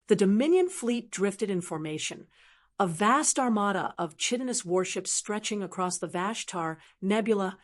The Dominion fleet drifted in formation, a vast armada of chitinous warships stretching across the Vashtar Nebula,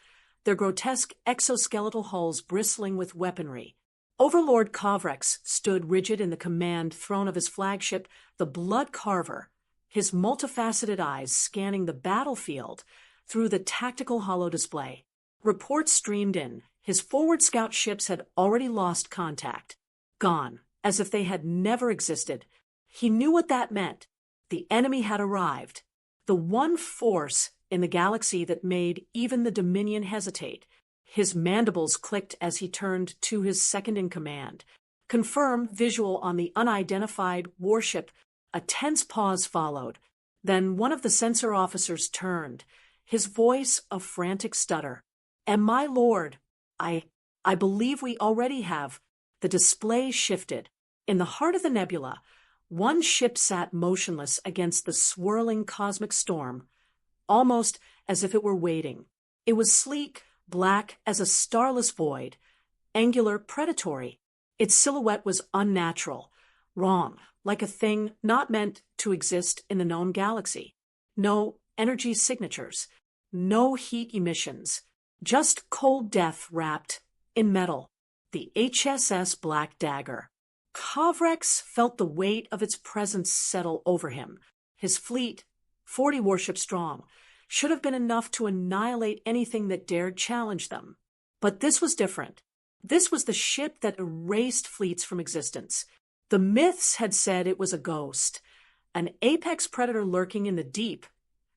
their grotesque exoskeletal hulls bristling with weaponry. Overlord Kovrex stood rigid in the command throne of his flagship, the Blood Carver, his multifaceted eyes scanning the battlefield through the tactical holodisplay. Reports streamed in. His forward scout ships had already lost contact. Gone, as if they had never existed. He knew what that meant. The enemy had arrived. The one force in the galaxy that made even the Dominion hesitate. His mandibles clicked as he turned to his second-in-command. Confirm visual on the unidentified warship. A tense pause followed. Then one of the sensor officers turned, his voice a frantic stutter. "And my lord, I believe we already have." The display shifted. In the heart of the nebula, one ship sat motionless against the swirling cosmic storm, almost as if it were waiting. It was sleek, black as a starless void, angular, predatory. Its silhouette was unnatural, wrong, like a thing not meant to exist in the known galaxy. No energy signatures, no heat emissions, just cold death wrapped in metal. The HSS Black Dagger. Kovrex felt the weight of its presence settle over him. His fleet, 40 warships strong, should have been enough to annihilate anything that dared challenge them. But this was different. This was the ship that erased fleets from existence. The myths had said it was a ghost, an apex predator lurking in the deep,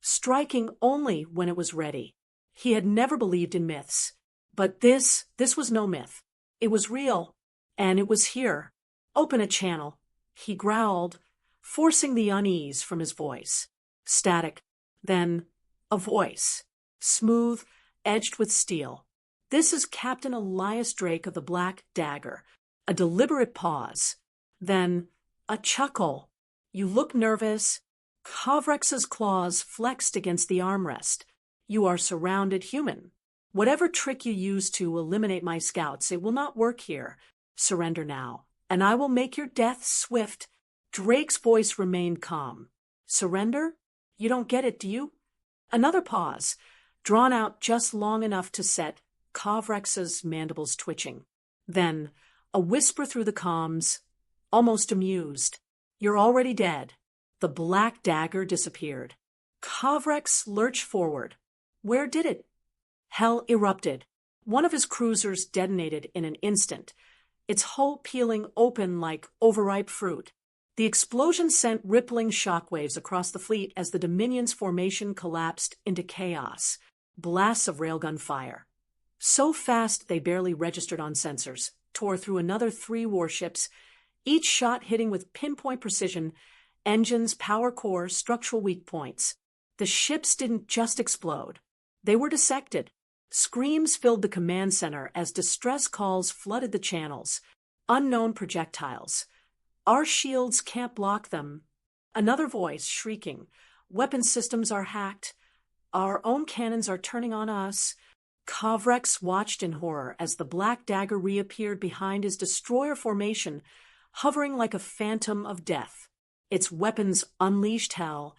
striking only when it was ready. He had never believed in myths. But this was no myth. It was real, and it was here. "Open a channel," he growled, forcing the unease from his voice. Static. Then a voice, smooth, edged with steel. "This is Captain Elias Drake of the Black Dagger." A deliberate pause. Then a chuckle. "You look nervous." Kovrex's claws flexed against the armrest. "You are surrounded, human. Whatever trick you use to eliminate my scouts, it will not work here. Surrender now, and I will make your death swift." Drake's voice remained calm. "Surrender? You don't get it, do you?" Another pause, drawn out just long enough to set Kovrex's mandibles twitching. Then a whisper through the comms, almost amused. "You're already dead." The Black Dagger disappeared. Kovrex lurched forward. Where did it? Hell erupted. One of his cruisers detonated in an instant, its hull peeling open like overripe fruit. The explosion sent rippling shockwaves across the fleet as the Dominion's formation collapsed into chaos. Blasts of railgun fire, so fast they barely registered on sensors, tore through another 3 warships, each shot hitting with pinpoint precision engines, power core, structural weak points. The ships didn't just explode. They were dissected. Screams filled the command center as distress calls flooded the channels. Unknown projectiles. "Our shields can't block them." Another voice shrieking. "Weapon systems are hacked. Our own cannons are turning on us." Kovrex watched in horror as the Black Dagger reappeared behind his destroyer formation, hovering like a phantom of death. Its weapons unleashed hell,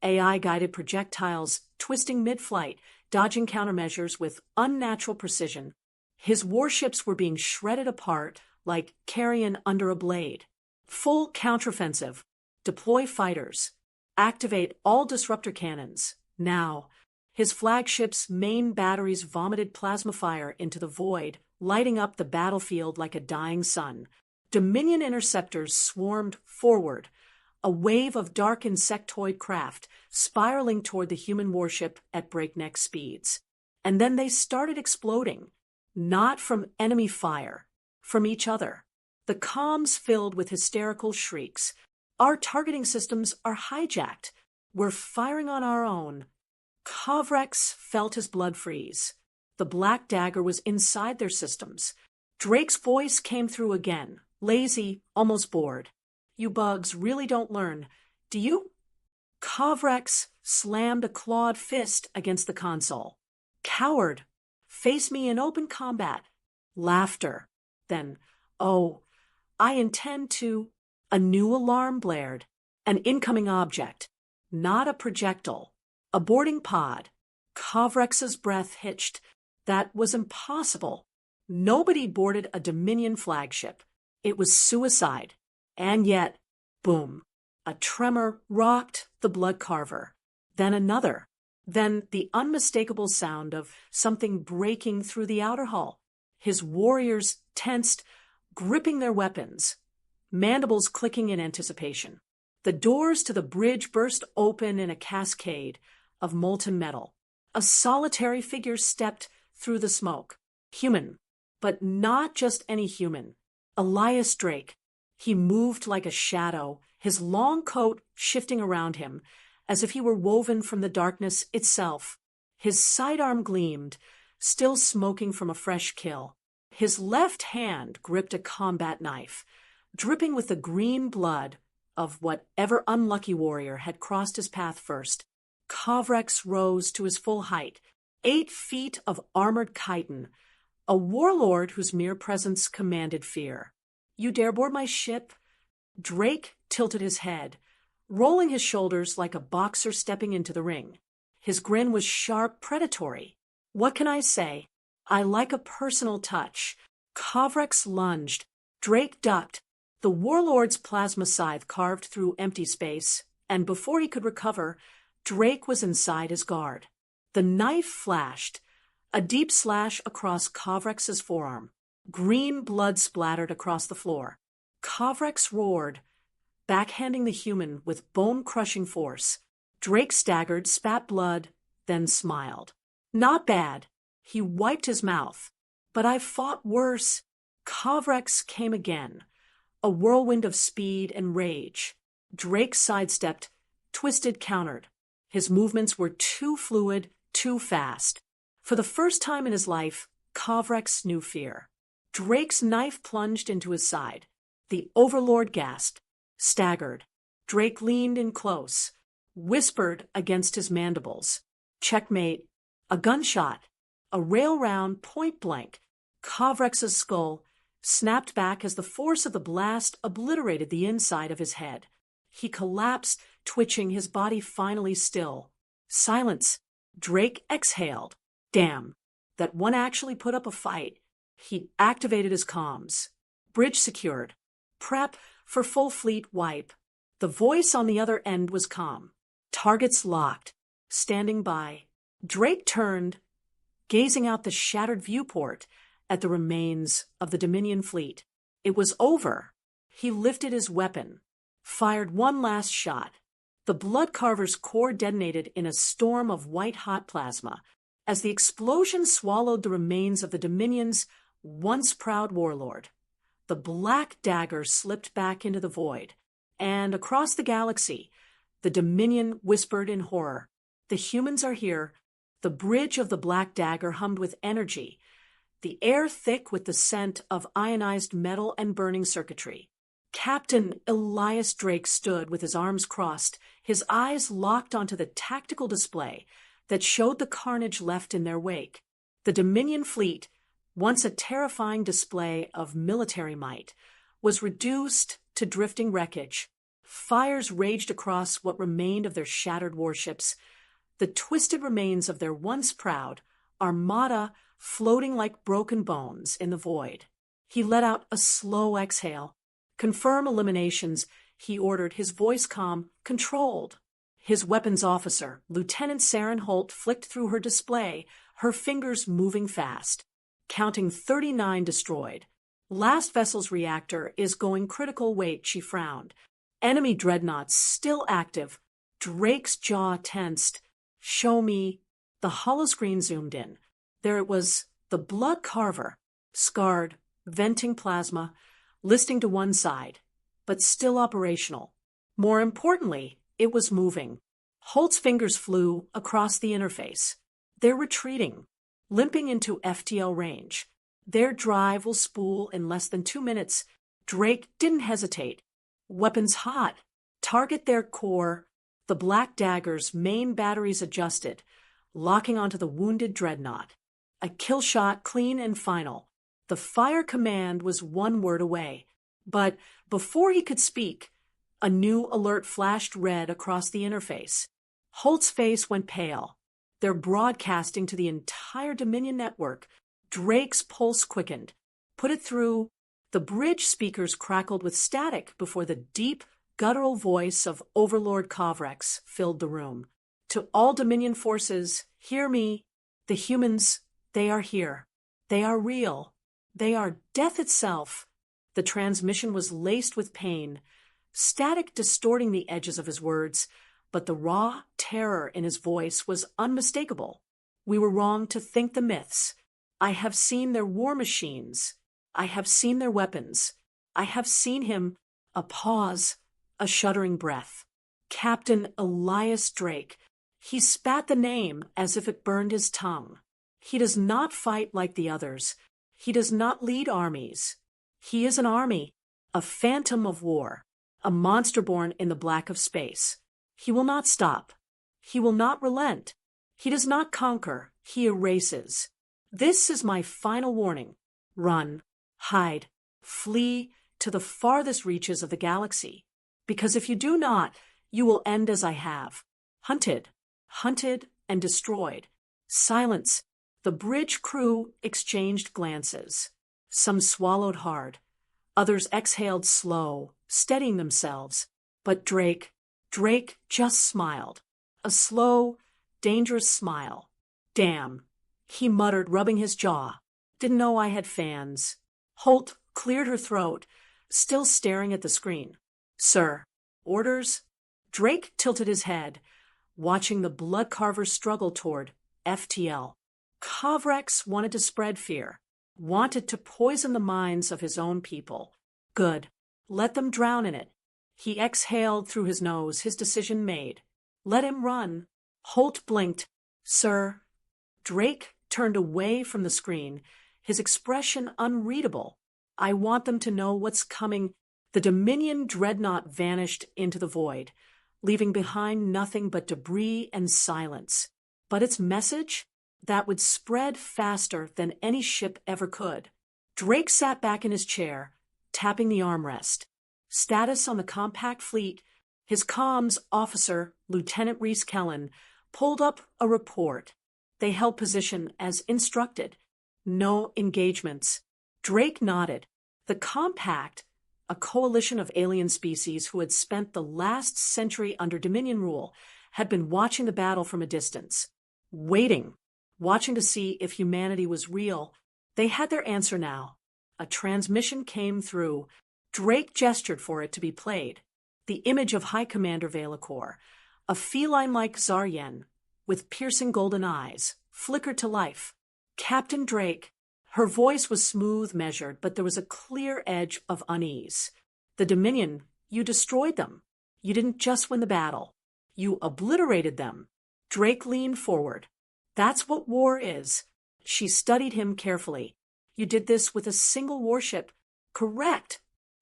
AI-guided projectiles twisting mid-flight, dodging countermeasures with unnatural precision. His warships were being shredded apart like carrion under a blade. Full counteroffensive. Deploy fighters. Activate all disruptor cannons. Now. His flagship's main batteries vomited plasma fire into the void, lighting up the battlefield like a dying sun. Dominion interceptors swarmed forward, a wave of dark insectoid craft spiraling toward the human warship at breakneck speeds. And then they started exploding, not from enemy fire, from each other. The comms filled with hysterical shrieks. "Our targeting systems are hijacked. We're firing on our own." Kovrex felt his blood freeze. The Black Dagger was inside their systems. Drake's voice came through again, lazy, almost bored. "You bugs really don't learn, do you?" Kovrex slammed a clawed fist against the console. "Coward! Face me in open combat." Laughter. Then, "Oh, I intend to." A new alarm blared. An incoming object. Not a projectile. A boarding pod. Kovrex's breath hitched. That was impossible. Nobody boarded a Dominion flagship. It was suicide. And yet, boom, a tremor rocked the blood carver. Then another. Then the unmistakable sound of something breaking through the outer hull. His warriors tensed, gripping their weapons, mandibles clicking in anticipation. The doors to the bridge burst open in a cascade of molten metal. A solitary figure stepped through the smoke. Human, but not just any human. Elias Drake. He moved like a shadow, his long coat shifting around him, as if he were woven from the darkness itself. His sidearm gleamed, still smoking from a fresh kill. His left hand gripped a combat knife, dripping with the green blood of whatever unlucky warrior had crossed his path first. Kovrex rose to his full height, 8 feet of armored chitin, a warlord whose mere presence commanded fear. "You dare board my ship?" Drake tilted his head, rolling his shoulders like a boxer stepping into the ring. His grin was sharp, predatory. "What can I say? I like a personal touch." Kovrex lunged. Drake ducked. The warlord's plasma scythe carved through empty space, and before he could recover, Drake was inside his guard. The knife flashed, a deep slash across Kovrex's forearm. Green blood splattered across the floor. Kovrex roared, backhanding the human with bone-crushing force. Drake staggered, spat blood, then smiled. "Not bad." He wiped his mouth. "But I've fought worse." Kovrex came again, a whirlwind of speed and rage. Drake sidestepped, twisted, countered. His movements were too fluid, too fast. For the first time in his life, Kovrex knew fear. Drake's knife plunged into his side. The overlord gasped, staggered. Drake leaned in close, whispered against his mandibles. "Checkmate." A gunshot, a rail round, point blank. Kovrex's skull snapped back as the force of the blast obliterated the inside of his head. He collapsed, twitching, his body finally still. Silence. Drake exhaled. Damn, that one actually put up a fight. He activated his comms. Bridge secured. Prep for full fleet wipe. The voice on the other end was calm. Targets locked. Standing by. Drake turned, gazing out the shattered viewport at the remains of the Dominion fleet. It was over. He lifted his weapon, fired one last shot. The bloodcarver's core detonated in a storm of white-hot plasma as the explosion swallowed the remains of the Dominion's once proud warlord. The black dagger slipped back into the void, and across the galaxy, the Dominion whispered in horror. "The humans are here." The bridge of the black dagger hummed with energy, the air thick with the scent of ionized metal and burning circuitry. Captain Elias Drake stood with his arms crossed, his eyes locked onto the tactical display that showed the carnage left in their wake. The Dominion fleet, once a terrifying display of military might, was reduced to drifting wreckage. Fires raged across what remained of their shattered warships, the twisted remains of their once proud armada floating like broken bones in the void. He let out a slow exhale. "Confirm eliminations," he ordered, his voice calm, controlled. His weapons officer, Lieutenant Saren Holt, flicked through her display, her fingers moving fast. "Counting 39 destroyed. Last vessel's reactor is going critical weight," she frowned. "Enemy dreadnoughts still active." Drake's jaw tensed. "Show me." The holoscreen zoomed in. There it was, the blood carver, scarred, venting plasma, listing to one side, but still operational. More importantly, it was moving. Holt's fingers flew across the interface. "They're retreating, limping into FTL range. Their drive will spool in less than 2 minutes." Drake didn't hesitate. "Weapons hot. Target their core." The black dagger's main batteries adjusted, locking onto the wounded dreadnought. A kill shot, clean and final. The fire command was one word away. But before he could speak, A new alert flashed red across the interface. Holt's face went pale. They're broadcasting to the entire Dominion network. Drake's pulse quickened. Put it through. The bridge speakers crackled with static before the deep, guttural voice of Overlord Kovrex filled the room. To all Dominion forces, hear me. The humans, they are here. They are real. They are death itself. The transmission was laced with pain, static distorting the edges of his words, but the raw terror in his voice was unmistakable. We were wrong to think the myths. I have seen their war machines. I have seen their weapons. I have seen him. A pause, a shuddering breath. Captain Elias Drake. He spat the name as if it burned his tongue. He does not fight like the others. He does not lead armies. He is an army, a phantom of war, a monster born in the black of space. He will not stop. He will not relent. He does not conquer. He erases. This is my final warning. Run, hide, flee to the farthest reaches of the galaxy. Because if you do not, you will end as I have. Hunted and destroyed. Silence. The bridge crew exchanged glances. Some swallowed hard. Others exhaled slow, steadying themselves. But Drake just smiled. A slow, dangerous smile. Damn, he muttered, rubbing his jaw. Didn't know I had fans. Holt cleared her throat, still staring at the screen. Sir, orders? Drake tilted his head, watching the blood carver struggle toward FTL. Kovrex wanted to spread fear, wanted to poison the minds of his own people. Good. Let them drown in it. He exhaled through his nose, his decision made. Let him run. Holt blinked. Sir. Drake turned away from the screen, his expression unreadable. I want them to know what's coming. The Dominion dreadnought vanished into the void, leaving behind nothing but debris and silence. But its message? That would spread faster than any ship ever could. Drake sat back in his chair, tapping the armrest. Status on the compact fleet. His comms officer, Lieutenant Reese Kellen, pulled up a report. They held position as instructed. No engagements. Drake nodded. The compact, a coalition of alien species who had spent the last century under Dominion rule, had been watching the battle from a distance. Watching to see if humanity was real. They had their answer now. A transmission came through. Drake gestured for it to be played. The image of High Commander Valakor, a feline-like Zaryen, with piercing golden eyes, flickered to life. Captain Drake. Her voice was smooth, measured, but there was a clear edge of unease. The Dominion, you destroyed them. You didn't just win the battle. You obliterated them. Drake leaned forward. That's what war is. She studied him carefully. You did this with a single warship. Correct.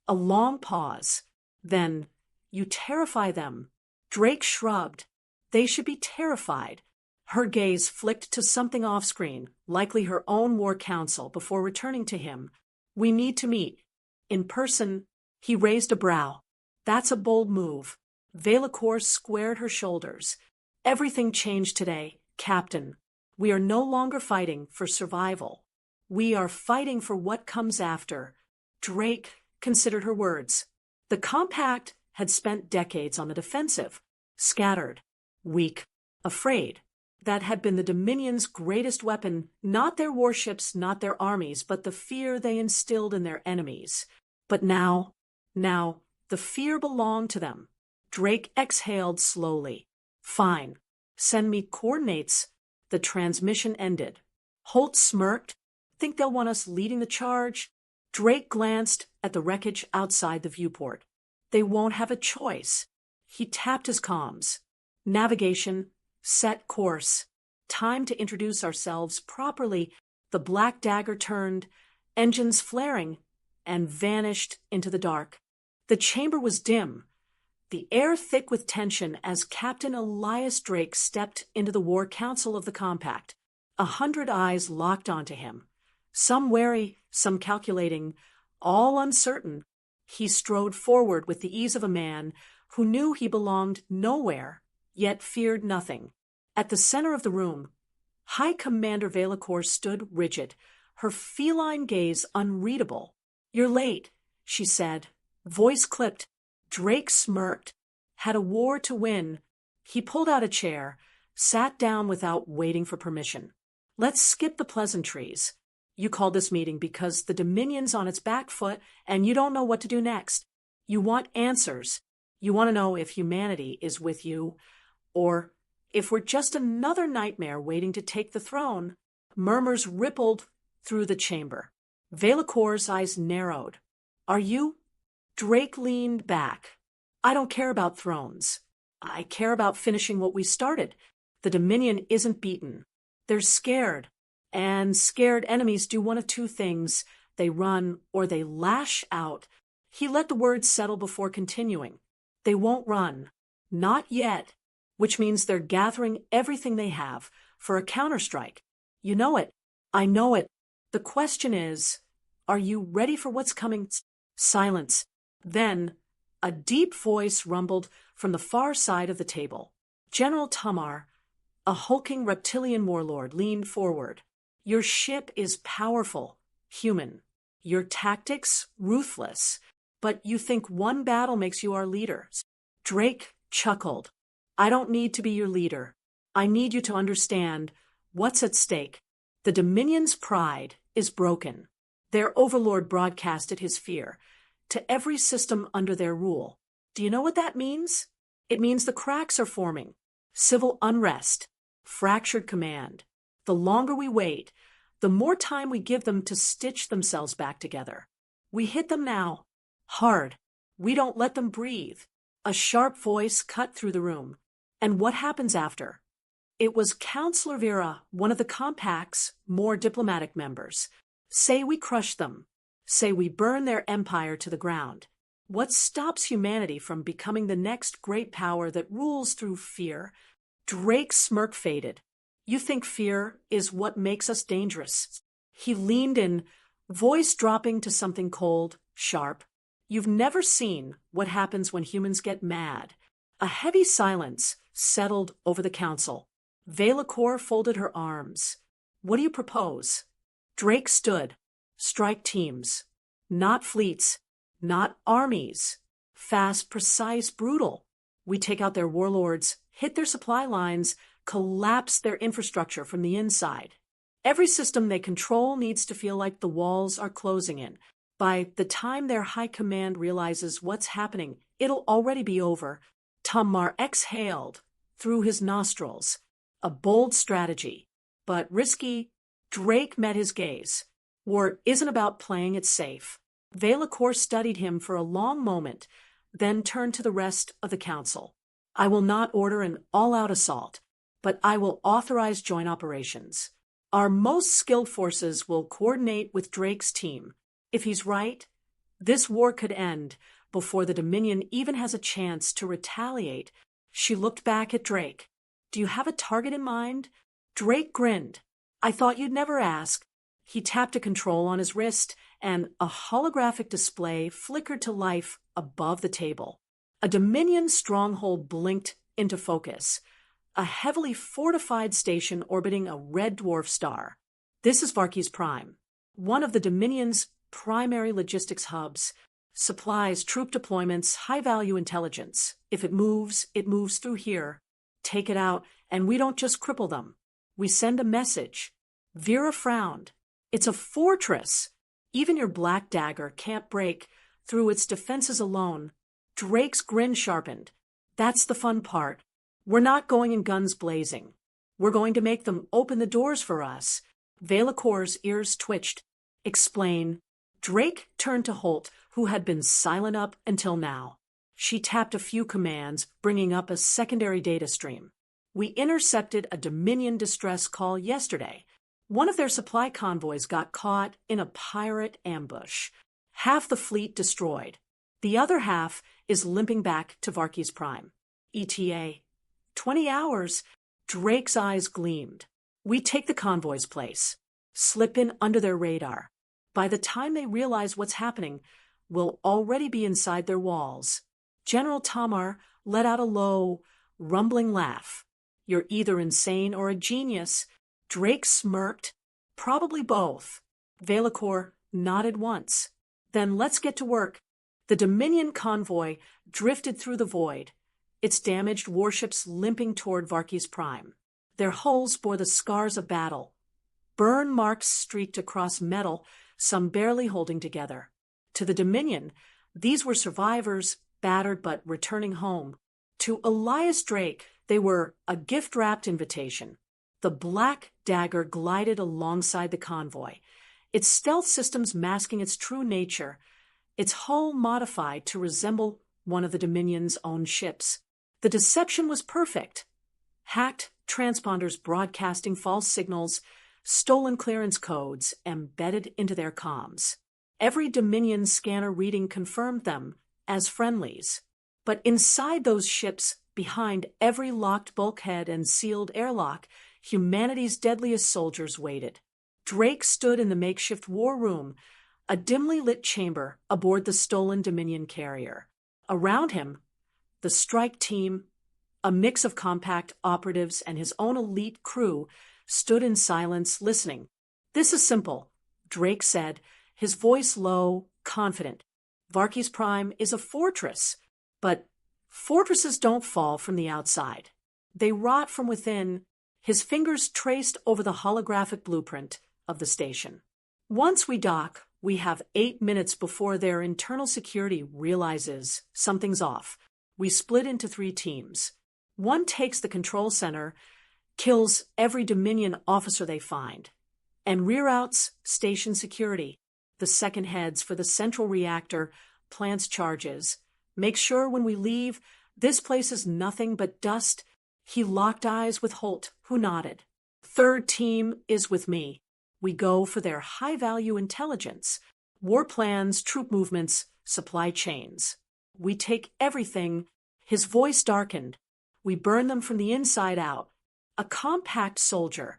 A long pause. Then, you terrify them. Drake shrugged. They should be terrified. Her gaze flicked to something off-screen, likely her own war council, before returning to him. We need to meet. In person. He raised a brow. That's a bold move. Valakor squared her shoulders. Everything changed today, Captain. We are no longer fighting for survival. We are fighting for what comes after. Drake considered her words. The compact had spent decades on the defensive, scattered, weak, afraid. That had been the Dominion's greatest weapon, not their warships, not their armies, but the fear they instilled in their enemies. But now, the fear belonged to them. Drake exhaled slowly. Fine. Send me coordinates. The transmission ended. Holt smirked. Think they'll want us leading the charge? Drake glanced at the wreckage outside the viewport. They won't have a choice. He tapped his comms. Navigation. Set course. Time to introduce ourselves properly. The black dagger turned, engines flaring, and vanished into the dark. The chamber was dim, the air thick with tension as Captain Elias Drake stepped into the War Council of the Compact. 100 eyes locked onto him, some wary, some calculating, all uncertain. He strode forward with the ease of a man who knew he belonged nowhere, yet feared nothing. At the center of the room, High Commander Velikor stood rigid, her feline gaze unreadable. "You're late," she said, voice clipped. Drake smirked. Had a war to win. He pulled out a chair, sat down without waiting for permission. "Let's skip the pleasantries. You called this meeting because the Dominion's on its back foot and you don't know what to do next. You want answers. You want to know if humanity is with you, or if we're just another nightmare waiting to take the throne." Murmurs rippled through the chamber. Velikor's eyes narrowed. "Are you?" Drake leaned back. "I don't care about thrones. I care about finishing what we started. The Dominion isn't beaten. They're scared. And scared enemies do one of two things. They run or they lash out." He let the words settle before continuing. "They won't run. Not yet. Which means they're gathering everything they have for a counterstrike. You know it. I know it. The question is, are you ready for what's coming?" Silence. Then, a deep voice rumbled from the far side of the table. General Tamar, a hulking reptilian warlord, leaned forward. "Your ship is powerful, human. Your tactics, ruthless. But you think one battle makes you our leader." Drake chuckled. "I don't need to be your leader. I need you to understand what's at stake. The Dominion's pride is broken." Their overlord broadcasted his fear to every system under their rule. Do you know what that means? It means the cracks are forming. Civil unrest, fractured command. The longer we wait, the more time we give them to stitch themselves back together. We hit them now. Hard. We don't let them breathe. A sharp voice cut through the room. And what happens after? It was Counselor Vera, one of the Compact's more diplomatic members. Say we crush them. Say we burn their empire to the ground. What stops humanity from becoming the next great power that rules through fear? Drake's smirk faded. "You think fear is what makes us dangerous?" He leaned in, voice dropping to something cold, sharp. "You've never seen what happens when humans get mad." A heavy silence settled over the council. Velikor folded her arms. "What do you propose?" Drake stood. "Strike teams. Not fleets. Not armies. Fast, precise, brutal. We take out their warlords, hit their supply lines, collapse their infrastructure from the inside. Every system they control needs to feel like the walls are closing in. By the time their high command realizes what's happening, it'll already be over." Tamar exhaled through his nostrils. A bold strategy, but risky. Drake met his gaze. War isn't about playing it safe. Velikor studied him for a long moment, then turned to the rest of the council. "I will not order an all-out assault, but I will authorize joint operations. Our most skilled forces will coordinate with Drake's team. If he's right, this war could end before the Dominion even has a chance to retaliate." She looked back at Drake. "Do you have a target in mind?" Drake grinned. "I thought you'd never ask." He tapped a control on his wrist, and a holographic display flickered to life above the table. A Dominion stronghold blinked into focus. A heavily fortified station orbiting a red dwarf star. This is Varkey's Prime, one of the Dominion's primary logistics hubs. Supplies, troop deployments, high-value intelligence. If it moves through here. Take it out, and we don't just cripple them. We send a message. Vera frowned. "It's a fortress. Even your black dagger can't break through its defenses alone." Drake's grin sharpened. "That's the fun part. We're not going in guns blazing. We're going to make them open the doors for us." Velikor's ears twitched. "Explain." Drake turned to Holt, who had been silent up until now. She tapped a few commands, bringing up a secondary data stream. "We intercepted a Dominion distress call yesterday. One of their supply convoys got caught in a pirate ambush. Half the fleet destroyed. The other half is limping back to Varkey's Prime. ETA. 20 hours. Drake's eyes gleamed. "We take the convoy's place. Slip in under their radar. By the time they realize what's happening, will already be inside their walls. General Tamar let out a low, rumbling laugh. You're either insane or a genius. Drake smirked. Probably both. Velikor nodded once. Then let's get to work. The Dominion convoy drifted through the void, its damaged warships limping toward Varkey's Prime. Their hulls bore the scars of battle. Burn marks streaked across metal, some barely holding together. To the Dominion, these were survivors, battered but returning home. To Elias Drake, they were a gift-wrapped invitation. The Black Dagger glided alongside the convoy, its stealth systems masking its true nature, its hull modified to resemble one of the Dominion's own ships. The deception was perfect. Hacked transponders broadcasting false signals, stolen clearance codes embedded into their comms. Every Dominion scanner reading confirmed them as friendlies. But inside those ships, behind every locked bulkhead and sealed airlock, humanity's deadliest soldiers waited. Drake stood in the makeshift war room, a dimly lit chamber aboard the stolen Dominion carrier. Around him, the strike team, a mix of compact operatives and his own elite crew, stood in silence, listening. This is simple, Drake said, his voice low, confident. Varkey's Prime is a fortress, but fortresses don't fall from the outside. They rot from within. His fingers traced over the holographic blueprint of the station. Once we dock, we have 8 minutes before their internal security realizes something's off. We split into 3 teams. One takes the control center, kills every Dominion officer they find, and reroutes station security. The second heads for the central reactor, plants charges. Make sure when we leave, this place is nothing but dust. He locked eyes with Holt, who nodded. Third team is with me. We go for their high-value intelligence, war plans, troop movements, supply chains. We take everything. His voice darkened. We burn them from the inside out. A compact soldier,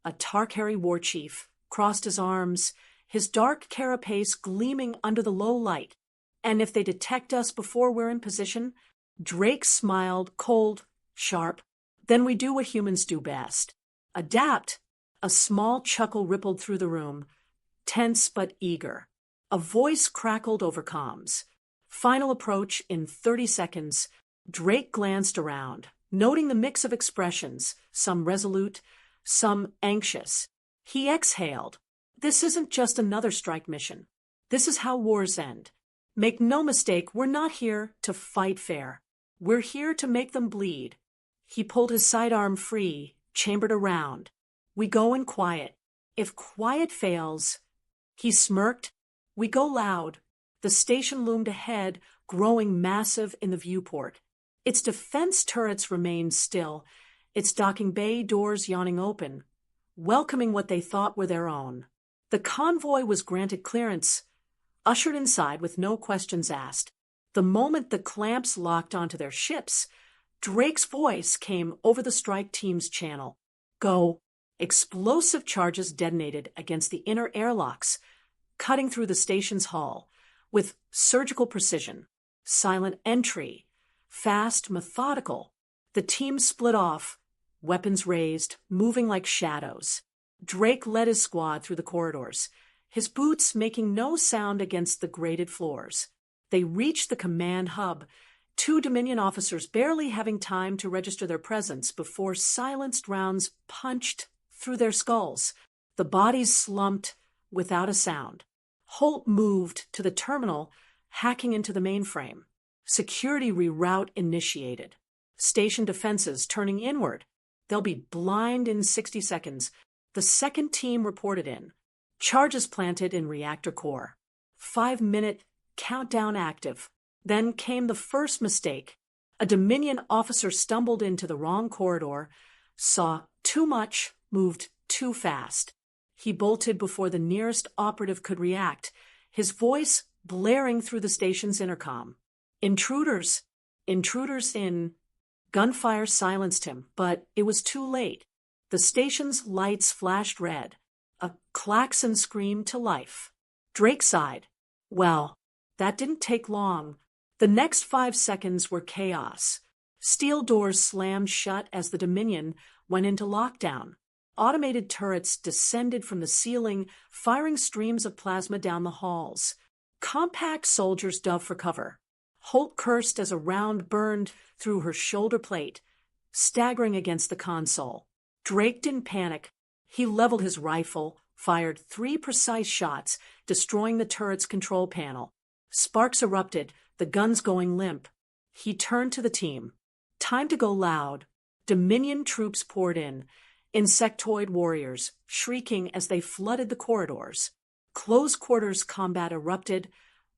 a Tarkari war chief, crossed his arms, his dark carapace gleaming under the low light. And if they detect us before we're in position, Drake smiled, cold, sharp. Then we do what humans do best. Adapt. A small chuckle rippled through the room, tense but eager. A voice crackled over comms. Final approach in 30 seconds. Drake glanced around, noting the mix of expressions, some resolute, some anxious. He exhaled. This isn't just another strike mission. This is how wars end. Make no mistake, we're not here to fight fair. We're here to make them bleed. He pulled his sidearm free, chambered around. We go in quiet. If quiet fails, he smirked, we go loud. The station loomed ahead, growing massive in the viewport. Its defense turrets remained still, its docking bay doors yawning open, welcoming what they thought were their own. The convoy was granted clearance, ushered inside with no questions asked. The moment the clamps locked onto their ships, Drake's voice came over the strike team's channel. Go. Explosive charges detonated against the inner airlocks, cutting through the station's hull with surgical precision. Silent entry, fast, methodical. The team split off, weapons raised, moving like shadows. Drake led his squad through the corridors, his boots making no sound against the grated floors. They reached the command hub, 2 Dominion officers barely having time to register their presence before silenced rounds punched through their skulls. The bodies slumped without a sound. Holt moved to the terminal, hacking into the mainframe. Security reroute initiated. Station defenses turning inward. They'll be blind in 60 seconds. The second team reported in. Charges planted in reactor core. 5-minute countdown active. Then came the first mistake. A Dominion officer stumbled into the wrong corridor, saw too much, moved too fast. He bolted before the nearest operative could react, his voice blaring through the station's intercom. Intruders! Intruders in! Gunfire silenced him, but it was too late. The station's lights flashed red. A klaxon screamed to life. Drake sighed. Well, That didn't take long. The next 5 seconds were chaos. Steel doors slammed shut as the Dominion went into lockdown. Automated turrets descended from the ceiling, firing streams of plasma down the halls. Compact soldiers dove for cover. Holt cursed as a round burned through her shoulder plate, staggering against the console. Drake didn't panic. He leveled his rifle, fired 3 precise shots, destroying the turret's control panel. Sparks erupted, the guns going limp. He turned to the team. Time to go loud. Dominion troops poured in, insectoid warriors, shrieking as they flooded the corridors. Close quarters combat erupted,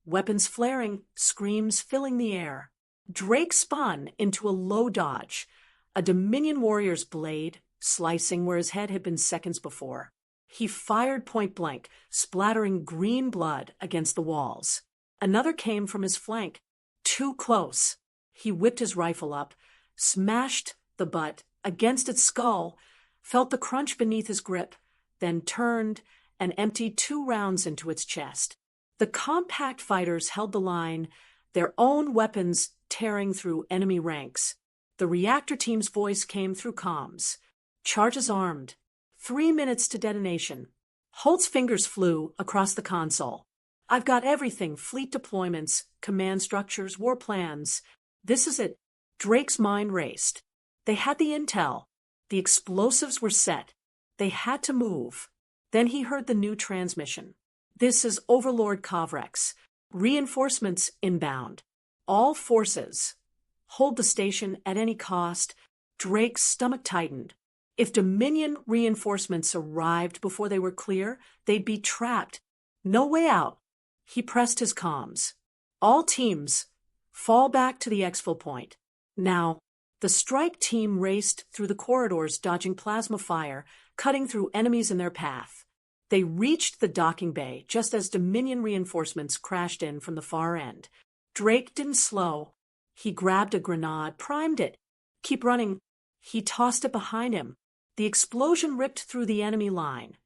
weapons flaring, screams filling the air. Drake spun into a low dodge, a Dominion warrior's blade slicing where his head had been seconds before. He fired point blank, splattering green blood against the walls. Another came from his flank. Too close. He whipped his rifle up, smashed the butt against its skull, felt the crunch beneath his grip, then turned and emptied 2 rounds into its chest. The compact fighters held the line, their own weapons tearing through enemy ranks. The reactor team's voice came through comms. Charges armed. 3 minutes to detonation. Holt's fingers flew across the console. I've got everything, fleet deployments, command structures, war plans. This is it. Drake's mind raced. They had the intel. The explosives were set. They had to move. Then he heard the new transmission. This is Overlord Kovrex. Reinforcements inbound. All forces. Hold the station at any cost. Drake's stomach tightened. If Dominion reinforcements arrived before they were clear, they'd be trapped. No way out. He pressed his comms. All teams, fall back to the exfil point. Now, the strike team raced through the corridors, dodging plasma fire, cutting through enemies in their path. They reached the docking bay just as Dominion reinforcements crashed in from the far end. Drake didn't slow. He grabbed a grenade, primed it. Keep running. He tossed it behind him. The explosion ripped through the enemy line.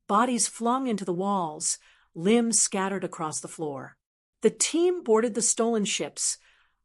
Bodies flung into the walls, limbs scattered across the floor. The team boarded the stolen ships,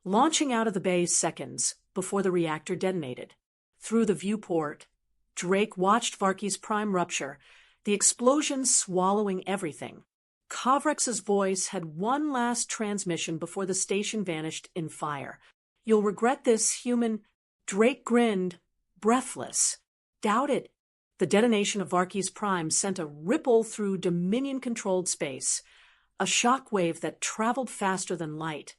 launching out of the bay seconds before the reactor detonated. Through the viewport, Drake watched Varkey's prime rupture, the explosion swallowing everything. Kovrex's voice had one last transmission before the station vanished in fire. You'll regret this, human. Drake grinned, breathless. Doubt it. The detonation of Varkey's prime sent a ripple through Dominion-controlled space, a shock wave that traveled faster than light,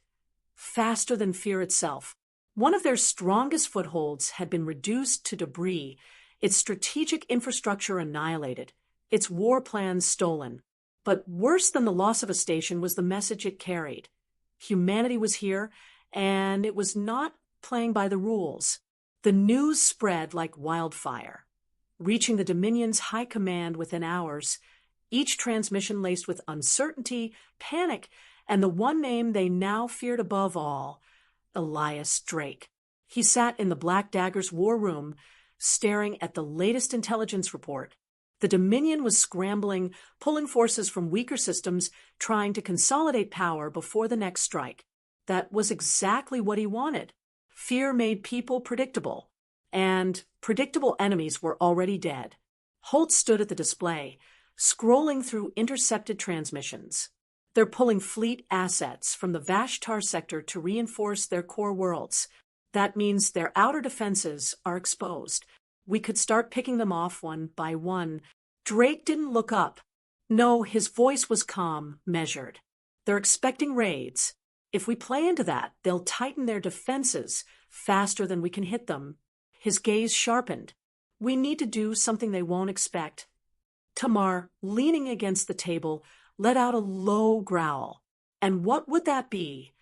faster than fear itself. One of their strongest footholds had been reduced to debris, its strategic infrastructure annihilated, its war plans stolen. But worse than the loss of a station was the message it carried. Humanity was here, and it was not playing by the rules. The news spread like wildfire, reaching the Dominion's high command within hours, each transmission laced with uncertainty, panic, and the one name they now feared above all, Elias Drake. He sat in the Black Dagger's war room, staring at the latest intelligence report. The Dominion was scrambling, pulling forces from weaker systems, trying to consolidate power before the next strike. That was exactly what he wanted. Fear made people predictable, and predictable enemies were already dead. Holt stood at the display, scrolling through intercepted transmissions. They're pulling fleet assets from the Vashtar sector to reinforce their core worlds. That means their outer defenses are exposed. We could start picking them off one by one. Drake didn't look up. No, his voice was calm, measured. They're expecting raids. If we play into that, they'll tighten their defenses faster than we can hit them. His gaze sharpened. We need to do something they won't expect. Tamar, leaning against the table, let out a low growl. And what would that be?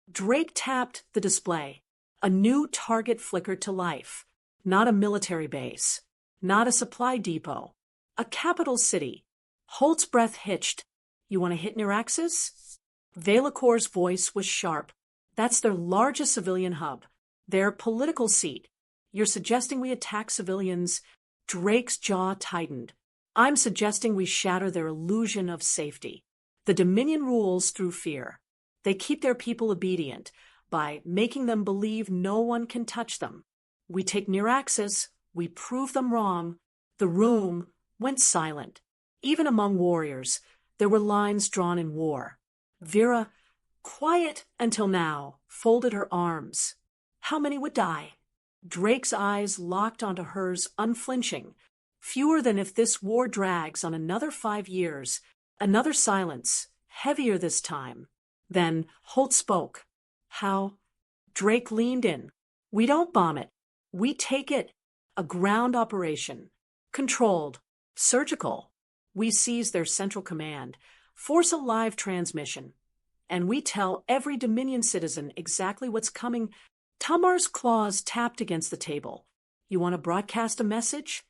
Drake tapped the display. A new target flickered to life. Not a military base. Not a supply depot. A capital city. Holt's breath hitched. You want to hit Neuraxis? Velacor's voice was sharp. That's their largest civilian hub. Their political seat. You're suggesting we attack civilians? Drake's jaw tightened. I'm suggesting we shatter their illusion of safety. The Dominion rules through fear. They keep their people obedient by making them believe no one can touch them. We take Neuraxis, we prove them wrong. The room went silent. Even among warriors, there were lines drawn in war. Vera, quiet until now, folded her arms. How many would die? Drake's eyes locked onto hers, unflinching. Fewer than if this war drags on another 5 years. Another silence, heavier this time. Then Holt spoke. How? Drake leaned in. We don't bomb it. We take it. A ground operation. Controlled. Surgical. We seize their central command. Force a live transmission. And we tell every Dominion citizen exactly what's coming. Tamar's claws tapped against the table. You want to broadcast a message?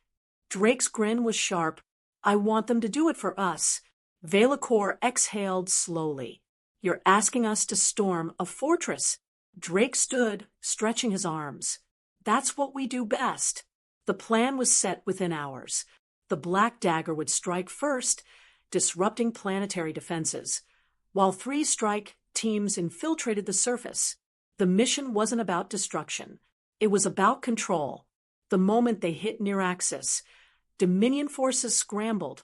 Drake's grin was sharp. I want them to do it for us. Veilacor exhaled slowly. You're asking us to storm a fortress. Drake stood, stretching his arms. That's what we do best. The plan was set within hours. The Black Dagger would strike first, disrupting planetary defenses, while 3 strike teams infiltrated the surface. The mission wasn't about destruction. It was about control. The moment they hit Neuraxis, Dominion forces scrambled,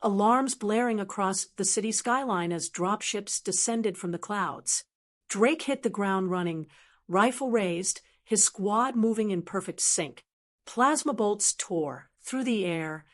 alarms blaring across the city skyline as dropships descended from the clouds. Drake hit the ground running, rifle raised, his squad moving in perfect sync. Plasma bolts tore through the air,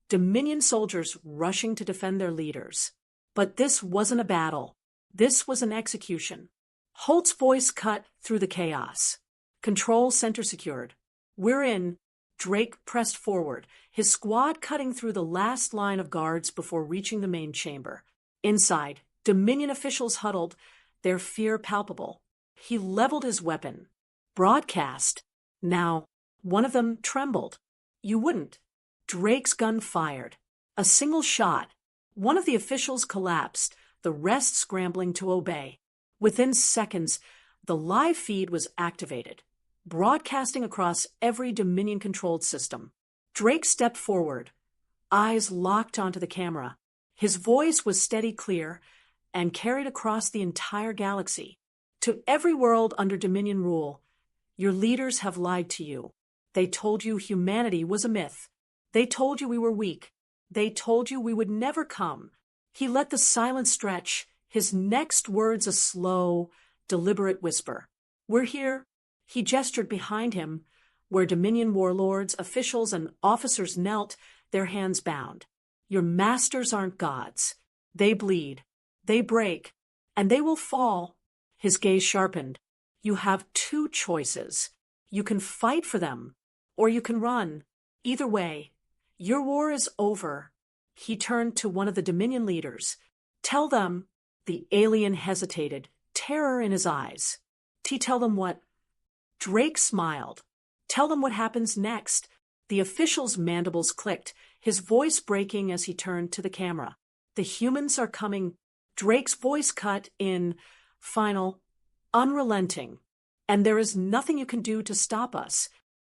Dominion soldiers rushing to defend their leaders. But this wasn't a battle. This was an execution. Holt's voice cut through the chaos. Control center secured. We're in. Drake pressed forward, his squad cutting through the last line of guards before reaching the main chamber. Inside, Dominion officials huddled, their fear palpable. He leveled his weapon. Broadcast. Now, one of them trembled. You wouldn't. Drake's gun fired. A single shot. One of the officials collapsed, the rest scrambling to obey. Within seconds, the live feed was activated, broadcasting across every Dominion-controlled system. Drake stepped forward, eyes locked onto the camera. His voice was steady, clear, and carried across the entire galaxy. To every world under Dominion rule, your leaders have lied to you. They told you humanity was a myth. They told you we were weak. They told you we would never come. He let the silence stretch, his next words a slow, deliberate whisper. We're here. He gestured behind him, where Dominion warlords, officials, and officers knelt, their hands bound. Your masters aren't gods. They bleed. They break. And they will fall. His gaze sharpened. You have 2 choices. You can fight for them, or you can run. Either way, your war is over. He turned to one of the Dominion leaders. Tell them. The alien hesitated, terror in his eyes. Tell them what? Drake smiled. Tell them what happens next. The official's mandibles clicked, his voice breaking as he turned to the camera. The humans are coming. Drake's voice cut in, final, unrelenting. And there is nothing you can do to stop us.